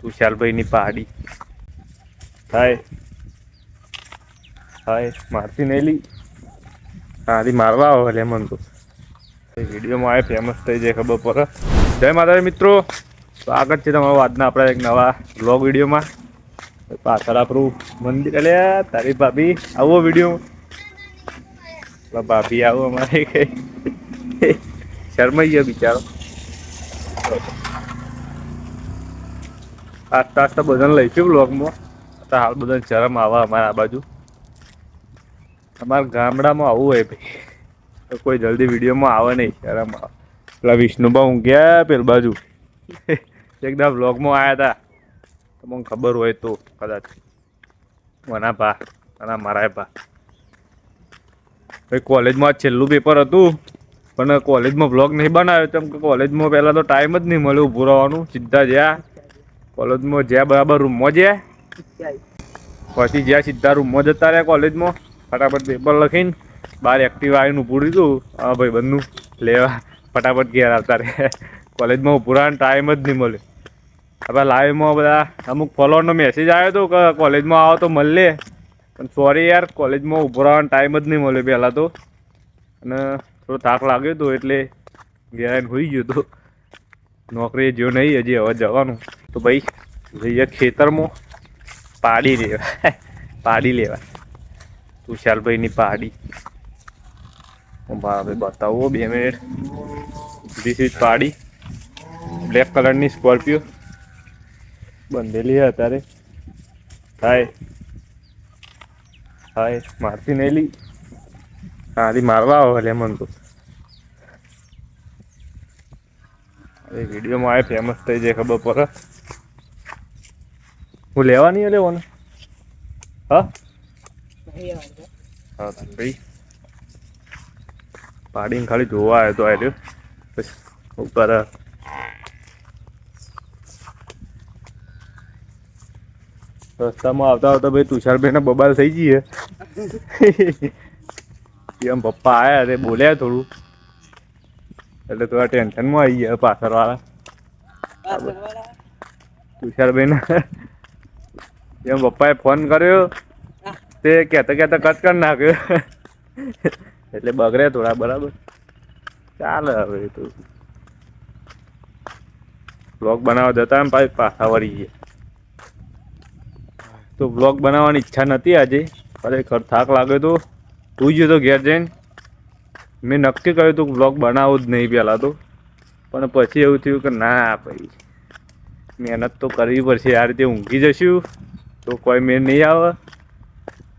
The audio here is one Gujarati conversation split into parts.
તુષારભાઈની પહાડી હાય હાય મારતી નહેલી હારી મારવા આવો લેમન તો વિડીયોમાં આવે ફેમસ થઈ જાય ખબર પડે. જય માતાજી મિત્રો, સ્વાગત છે તમારું આજના આપણા એક નવા વ્લોગ વિડીયોમાં. પાછળ આપણું મંદિર એટલે તારી ભાભી આવો વિડીયો ભાભી આવો અમારે કઈ શરમાઈ ગયો બિચારો. આસ્તા આસ્તા બધાને લઈશું વ્લોગમાં. હાલ બધાને શરમ આવે અમારા આ બાજુ. અમારા ગામડામાં આવું હોય ભાઈ, કોઈ જલ્દી વિડીયોમાં આવે નહીં, શરમ આવે. પેલા વિષ્ણુબા ઊંઘ્યા પેલ બાજુ એકદમ વ્લોગમાં આવ્યા હતા, તમને ખબર હોય તો કદાચ. મના ભા અને મારા ભા ભાઈ કોલેજમાં છેલ્લું પેપર હતું, પણ કોલેજમાં વ્લોગ નહીં બનાવ્યો કેમ કે કોલેજમાં પહેલાં તો ટાઈમ જ નહીં મળ્યો ઊભું રહેવાનું. સીધા જ્યાં કોલેજમાં જ્યાં બરાબર રૂમમાં જ્યાં પછી જ્યાં સીધા રૂમમાં જતા રહ્યા કોલેજમાં ફટાફટ પેપર લખીને બહાર એક્ટિવા આવીને ઊભું રહ્યું. હા ભાઈ બંધનું લેવા ફટાફટ ઘેર આવતા રહ્યા. કોલેજમાં ઊભું રહેવાનો ટાઈમ જ નહીં મળ્યો. હવે લાઈવમાં બધા અમુક ફોલોઅરનો મેસેજ આવ્યો હતો કે કોલેજમાં આવો તો મળે, પણ સોરી યાર કોલેજમાં ઊભો રહેવાનો ટાઈમ જ નહીં મળ્યો પહેલાં તો, અને થોડો થાક લાગ્યો હતો એટલે ઘેર આવીને હોઈ ગયો હતો. નોકરી જો નહીં હજી હવે જવાનું તો ભાઈ જઈએ ખેતરમાં પાડી લેવા પાડી લેવા તુષારભાઈની પહાડી. ભાઈ બતાવો 2 મિનિટ. ધીસ ઇઝ પાડી, બ્લેક કલરની સ્કોર્પિયો બંધેલી છે અત્યારે. હાય હાય મારતી નહેલી હારી મારવા આવો લેમન તો વિડીયોમાં આવે ફેમસ થઈ જાય ખબર પડે. હું લેવાની હે લેવાનો હા હા ભાઈ પાડીને ખાલી જોવા આવ્યો તો આવ્યો પછી ઉપર રસ્તામાં આવતા આવતા ભાઈ તુષારભાઈને બબાલ થઈ જઈએ. એમ પપ્પા આવ્યા તે બોલ્યા થોડું એટલે થોડા ટેન્શનમાં આવી ગયા પાછળવાળા તુષારભાઈને. એમ પપ્પાએ ફોન કર્યો તે કહેતા કહેતા કટ કરી નાખ્યો એટલે બગડ્યા થોડા. બરાબર ચાલે હવે તો વ્લોગ બનાવવા જતા ને પાછી પાછા વળી ગયા. તો વ્લોગ બનાવવાની ઈચ્છા નથી આજે, ખરેખર થાક લાગ્યો તો તું ગયો તો ઘેર જઈને. મેં નક્કી કર્યું હતું વ્લોગ બનાવવું જ નહીં પહેલાં તો, પણ પછી એવું થયું કે ના ભાઈ મહેનત તો કરવી પડશે. આ રીતે ઊંઘી જશું તો કોઈ મેળ નહીં આવે.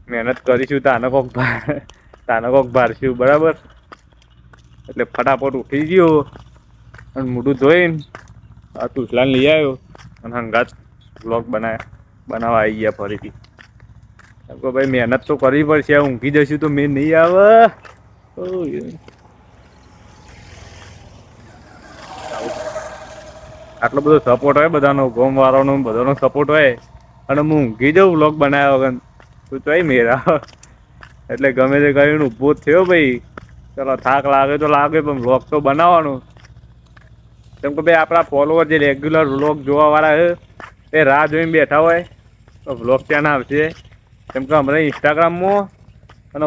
મહેનત કરીશું તાને કોક ભારશું બરાબર. એટલે ફટાફટ ઉઠી ગયો અને મોઢું ધોઈને આ તુસલાને લઈ આવ્યો અને હંગાત વ્લોગ બનાવવા આવી ગયા ફરીથી. ભાઈ મહેનત તો કરવી પડશે, ઊંઘી જશું તો મેં નહીં આવે. આટલો બધો સપોર્ટ હોય બધાનો, ગોમ વાળાનો બધાનો સપોર્ટ હોય અને હું ઊંઘી જાઉં વ્લોગ બનાવ્યા વગર તું ચોઈ મેરા. એટલે ગમે તે કરીને ઊભો થયો ભાઈ. ચલો થાક લાગે તો લાગે પણ વ્લોગ તો બનાવવાનો. કેમ કે ભાઈ આપણા ફોલોવર જે રેગ્યુલર વ્લોગ જોવાવાળા છે એ રાહ જોઈને બેઠા હોય તો વ્લોગ ક્યાં ના આવશે. કેમ કે હમણાં ઇન્સ્ટાગ્રામમાં અને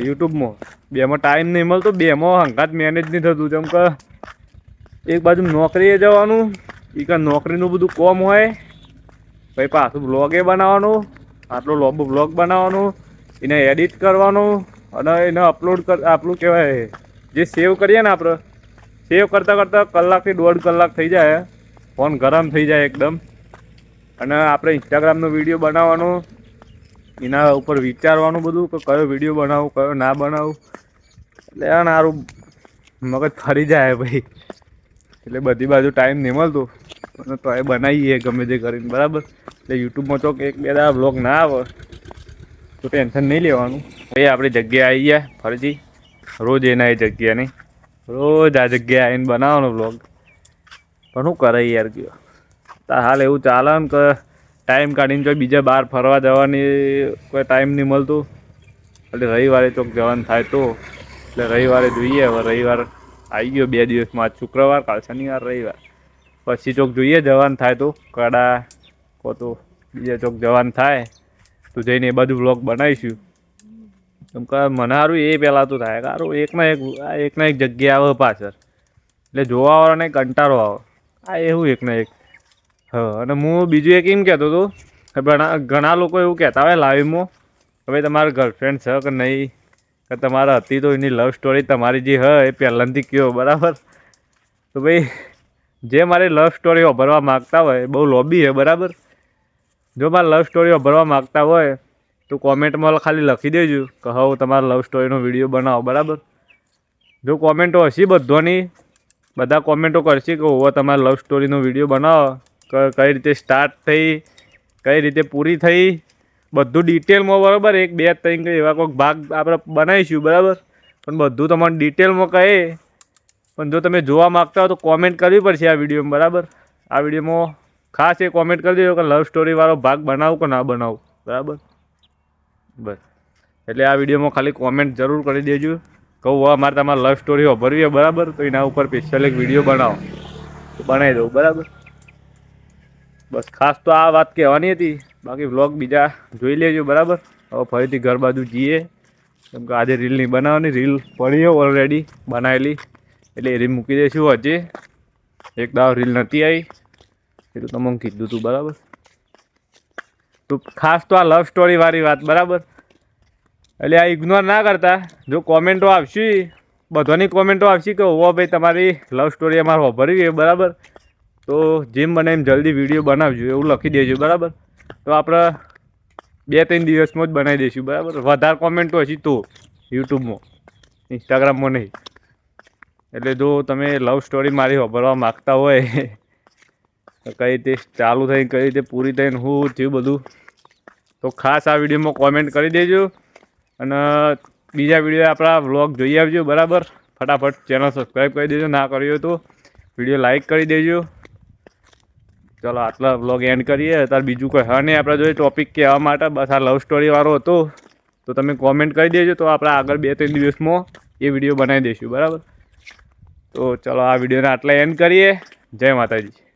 યુટ્યુબમાં બેમાં ટાઈમ નહીં મળતો, બેમાં હંગાત મેનેજ નહીં થતું. કેમ કે એક બાજુ નોકરીએ જવાનું, એ કાં નોકરીનું બધું કોમ હોય, પછી પાછું વ્લોગે બનાવવાનું, આટલો લાંબો વ્લોગ બનાવવાનું, એને એડિટ કરવાનું અને એને આપણું કહેવાય જે સેવ કરીએ ને આપણે સેવ કરતાં કરતાં કલાકથી 1.5 કલાક થઈ જાય. ફોન ગરમ થઈ જાય એકદમ. અને આપણે ઇન્સ્ટાગ્રામનો વિડીયો બનાવવાનો, એના ઉપર વિચારવાનું બધું કે કયો વિડીયો બનાવું કયો ના બનાવું. એટલે આ સારું મગજ ફરી જાય ભાઈ. એટલે બધી બાજુ ટાઈમ નહીં મળતો અને તો એ બનાવીએ ગમે તે કરીને બરાબર. એટલે યુટ્યુબમાં તો 1-2 દાડા વ્લોગ ના આવે તો ટેન્શન નહીં લેવાનું. ભાઈ આપણી જગ્યાએ આવી ગયા ફરીથી. રોજ એના એ જગ્યા નહીં, રોજ આ જગ્યાએ આવીને બનાવવાનો વ્લોગ. પણ શું કરે યાર કયો તાર હાલ એવું ચાલે ને કે ટાઈમ કાઢીને જો બીજા બહાર ફરવા જવાની કોઈ ટાઈમ નહીં મળતો. એટલે રવિવારે ચોક જવાનું થાય તો એટલે રવિવારે જોઈએ. હવે રવિવાર આવી ગયો 2 દિવસમાં, આજ શુક્રવાર કાલ શનિવાર રવિવાર. પછી ચોક જોઈએ જવાનું થાય તો કડા કો તો બીજા ચોક જવાનું થાય તો જઈને એ બાજુ વ્લોગ બનાવીશું. કેમ કે મને સારું એ પહેલાં તો થાય સારું એકના એક જગ્યા આવે પાછળ એટલે જોવાવાળાને કંટાળો આવે આ એવું એકના એક. હા અને હું બીજું એક એમ કહેતો હતો કે ઘણા લોકો એવું કહેતા હોય લાઈવમાં હવે તમારા ગર્લફ્રેન્ડ છે કે નહીં કે તમારે હતી તો એની લવ સ્ટોરી તમારી જે હોય એ પહેલાંથી કહો બરાબર. તો ભાઈ જે મારી લવ સ્ટોરી ભરવા માગતા હોય બહુ લોબી છે બરાબર. જો મારે લવ સ્ટોરી ભરવા માગતા હોય તો કોમેન્ટમાં ખાલી લખી દેજો કે હું તમારા લવ સ્ટોરીનો વિડીયો બનાવો બરાબર. જો કોમેન્ટો હશે બધોની બધા કોમેન્ટો કરશે કે હોવો તમારા લવ સ્ટોરીનો વિડીયો બનાવો કઈ રીતે સ્ટાર્ટ થઈ કઈ રીતે પૂરી થઈ બધું ડિટેલમાં બરાબર 1 2 3 એવા કોઈક ભાગ આપણે બનાવીશું બરાબર. પણ બધું તમારે ડિટેલમાં કહે પણ જો તમે જોવા માગતા હો તો કોમેન્ટ કરવી પડશે આ વિડીયોમાં બરાબર. આ વિડીયોમાં ખાસ એ કોમેન્ટ કરી દેજો કે લવ સ્ટોરીવાળો ભાગ બનાવું કે ના બનાવું બરાબર. બસ એટલે આ વિડીયોમાં ખાલી કોમેન્ટ જરૂર કરી દેજો કહું મારે તમારે લવ સ્ટોરી ભરવી હોય બરાબર તો એના ઉપર સ્પેશિયલ એક વિડીયો બનાવો તો બનાવી દઉં બરાબર. બસ ખાસ તો આ વાત કહેવાની હતી બાકી વ્લોગ બીજા જોઈ લેજો બરાબર. હવે ફરીથી ઘર બાજુ જઈએ કેમ કે આજે રીલ નહીં બનાવવાની રીલ પડી ઓલરેડી બનાવેલી એટલે એ રીલ મૂકી દઈશું. હજી એક દાવ રીલ નથી આવી એટલું તમને કીધું હતું બરાબર. તો ખાસ તો આ લવ સ્ટોરીવાળી વાત બરાબર એટલે આ ઇગ્નોર ના કરતા. જો કોમેન્ટો આવશે બધાની કોમેન્ટો આવશે કે હોવો ભાઈ તમારી લવ સ્ટોરી અમારે વાપરવી છે બરાબર તો જેમ બને એમ જલ્દી વિડીયો બનાવજો એવું લખી દેજો બરાબર. તો આપણે 2-3 દિવસમાં જ બનાવી દઈશું બરાબર. વધારે કોમેન્ટો હશે તો યુટ્યુબમાં ઇન્સ્ટાગ્રામમાં નહીં. એટલે જો તમે લવ સ્ટોરી મારી વાપરવા માગતા હોય કઈ રીતે ચાલુ થઈ કઈ રીતે પૂરી થઈને શું થયું બધું તો ખાસ આ વિડીયોમાં કોમેન્ટ કરી દેજો. અને બીજા વિડીયો આપણા વ્લોગ જોઈ આવજો બરાબર. ફટાફટ ચેનલ સબસ્ક્રાઈબ કરી દેજો ના કર્યો તો વિડીયો લાઈક કરી દેજો. ચલો આટલા વ્લોગ એન્ડ કરીએ. અત્યારે બીજું કોઈ હા નહીં આપણે જોઈએ ટોપિક કહેવા માટે બસ આ લવ સ્ટોરીવાળો હતો તો તમે કોમેન્ટ કરી દેજો તો આપણે આગળ 2-3 દિવસમાં એ વિડીયો બનાવી દઈશું બરાબર. તો ચલો આ વિડીયોને આટલા એન્ડ કરીએ. જય માતાજી.